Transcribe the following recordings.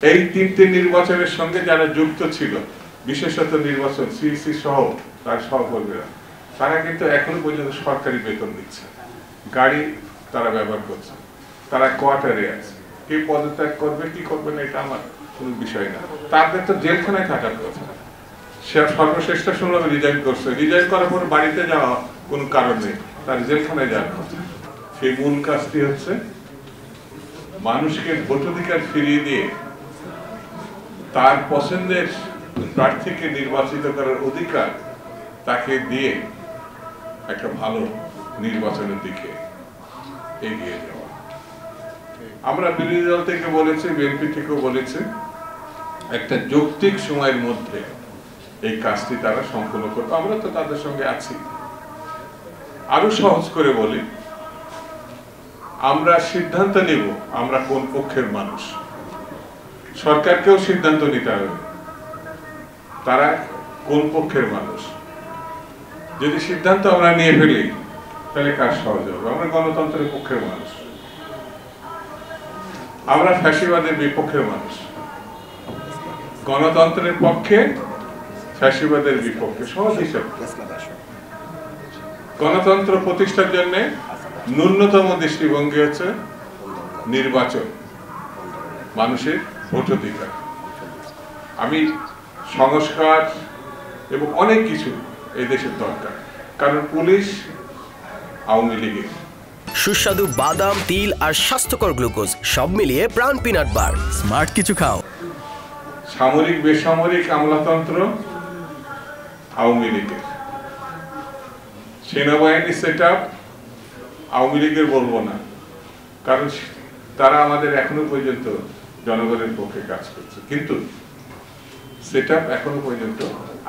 এই তিনটি নির্বাচনের সঙ্গে যারা যুক্ত ছিল, বিশেষত নির্বাচন সিইসি সহ তার সহকর্মীরা, তারা কিন্তু এখনো পর্যন্ত সরকারি বেতন দিচ্ছে, গাড়ি তারা ব্যবহার করছে, তারা কোয়ার্টারে আছে। কে পদত্যাগ করবে কি করবে না এটা আমার কোনো বিষয় না, তাদের তো জেলখানায় থাকার কথা। সে সর্বশ্রেষ্ঠ শুনলাম রিজাইন করছে, রিজাইন করার পর বাড়িতে যাওয়া কোনো কারণ নেই, তার জেলখানায় যাওয়ার কথা। সেই মূল কাজটি হচ্ছে মানুষকে ভোটাধিকার ফিরিয়ে দিয়ে তার পছন্দের প্রার্থীকে নির্বাচিত করার অধিকার তাকে দিয়ে একটা ভালো নির্বাচনের দিকে এগিয়ে যাওয়া। আমরা বিরোধী দল থেকে বলেছি, বিএনপি থেকেও বলেছে, একটা যৌক্তিক সময়ের মধ্যে এই কাজটি তারা সম্পন্ন করবে। আমরা তো তাদের সঙ্গে আছি। আরো সহজ করে বলি, আমরা সিদ্ধান্ত নেব আমরা কোন পক্ষের মানুষ। সরকারকেও সিদ্ধান্ত নিতে হবে তারা কোন পক্ষের মানুষ। যদি সিদ্ধান্ত আমরা নিয়ে ফেলি তাহলে কাজ সহজ হবে। আমরা গণতন্ত্রের পক্ষের মানুষ, আমরা ফ্যাসিবাদের বিপক্ষের মানুষ। গণতন্ত্রের পক্ষে, ফ্যাসিবাদের বিপক্ষে, সহজ হিসাব। গণতন্ত্র প্রতিষ্ঠার জন্য ন্যূনতম দৃষ্টিভঙ্গি হচ্ছে নির্বাচন, মানুষের ভোটাধিকার। আমি সংস্কার এবং অনেক কিছু এই দেশের দরকার, কারণ পুলিশ আওয়ামী লীগের। সুস্বাদু বাদাম, তিল আর স্বাস্থ্যকর গ্লুকোজ সব মিলিয়ে প্রাণ পিনাট বার। স্মার্ট কিছু খাও। সামরিক বেসামরিক আমলাতন্ত্র আওয়ামী লীগের। সেনাবাহিনী সেট আপ আওয়ামী লীগের বলবো না, কারণ তারা আমাদের এখনো পর্যন্ত জনগণের পক্ষে কাজ করছে, কিন্তু সেট আপ এখনো পর্যন্ত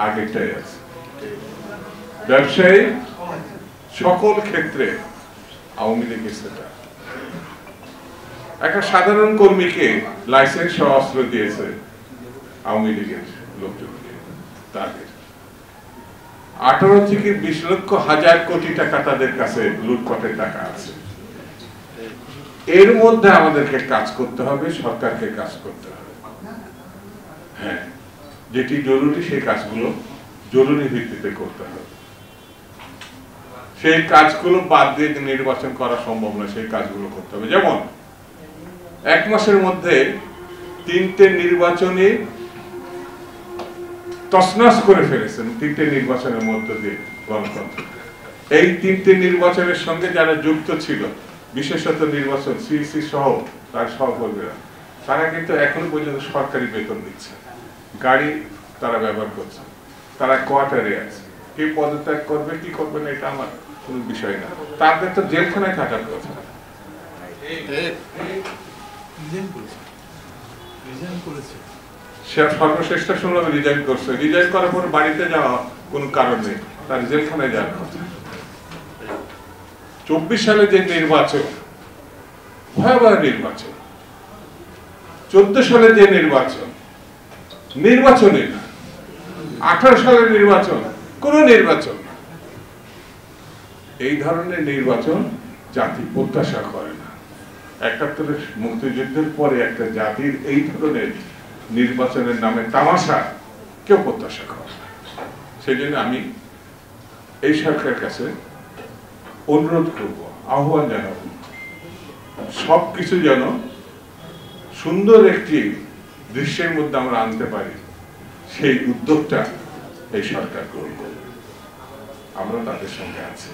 আগেরটাই আছে। ব্যবসায়ী সকল ক্ষেত্রে আওয়ামী লীগের সেট আপ। একটা সাধারণ কর্মীকে লাইসেন্স সহ অস্ত্র দিয়েছে আওয়ামী লীগের লোকজনকে। তাদের 18 থেকে 20 লক্ষ হাজার কোটি টাকা তাদের কাছে লুটপাটের টাকা আছে। এর মধ্যে আমাদেরকে কাজ করতে হবে, সরকারকে কাজ করতে হবে। হ্যাঁ, যেটি জরুরি সেই কাজগুলো জরুরি ভিত্তিতে করতে হবে। সেই কাজগুলো বাদ দিয়ে নির্বাচন করা সম্ভব নয়, সেই কাজগুলো করতে হবে। যেমন 1 মাসের মধ্যে 3টে নির্বাচনে তছনছ করে ফেলেছেন, 3টে নির্বাচনের মধ্য দিয়ে গণতন্ত্র। এই 3টে নির্বাচনের সঙ্গে যারা যুক্ত ছিল, বিশেষত নির্বাচন সিইসি সহ তার সহকর্মীরা, তারা কিন্তু এখনো পর্যন্ত সরকারি বেতন দিচ্ছে, গাড়ি তারা ব্যবহার করছে, তারা কোয়ার্টারে আছে। কে পদত্যাগ করবে কি করবে না এটা আমার কোনো বিষয় না, তাদের তো জেলখানায় থাকার কথা। সে সর্বশ্রেষ্ঠ শুনলাম রিজাইন করছে, রিজাইন করার পর বাড়িতে যাওয়া কোনো কারণ নেই, তার জেলখানায় যাওয়ার কথা। 24 সালে যে নির্বাচন, ভয়াবহ নির্বাচন। 14 সালে যে নির্বাচন, নির্বাচনই না। 18 সালের নির্বাচন, কোন নির্বাচন না। এই ধরনের নির্বাচন জাতি প্রত্যাশা করে না। 71 মুক্তিযুদ্ধের পরে একটা জাতির এই ধরনের নির্বাচনের নামে তামাশা কেউ প্রত্যাশা করে না। সেই জন্য আমি এই সরকারের কাছে অনুরোধ করব, আহ্বান জানাবো, সবকিছু যেন সুন্দর একটি দৃশ্যের মধ্যে আমরা আনতে পারি, সেই উদ্যোগটা এই সরকার গ্রহণ করবে। আমরা তাদের সঙ্গে আছি।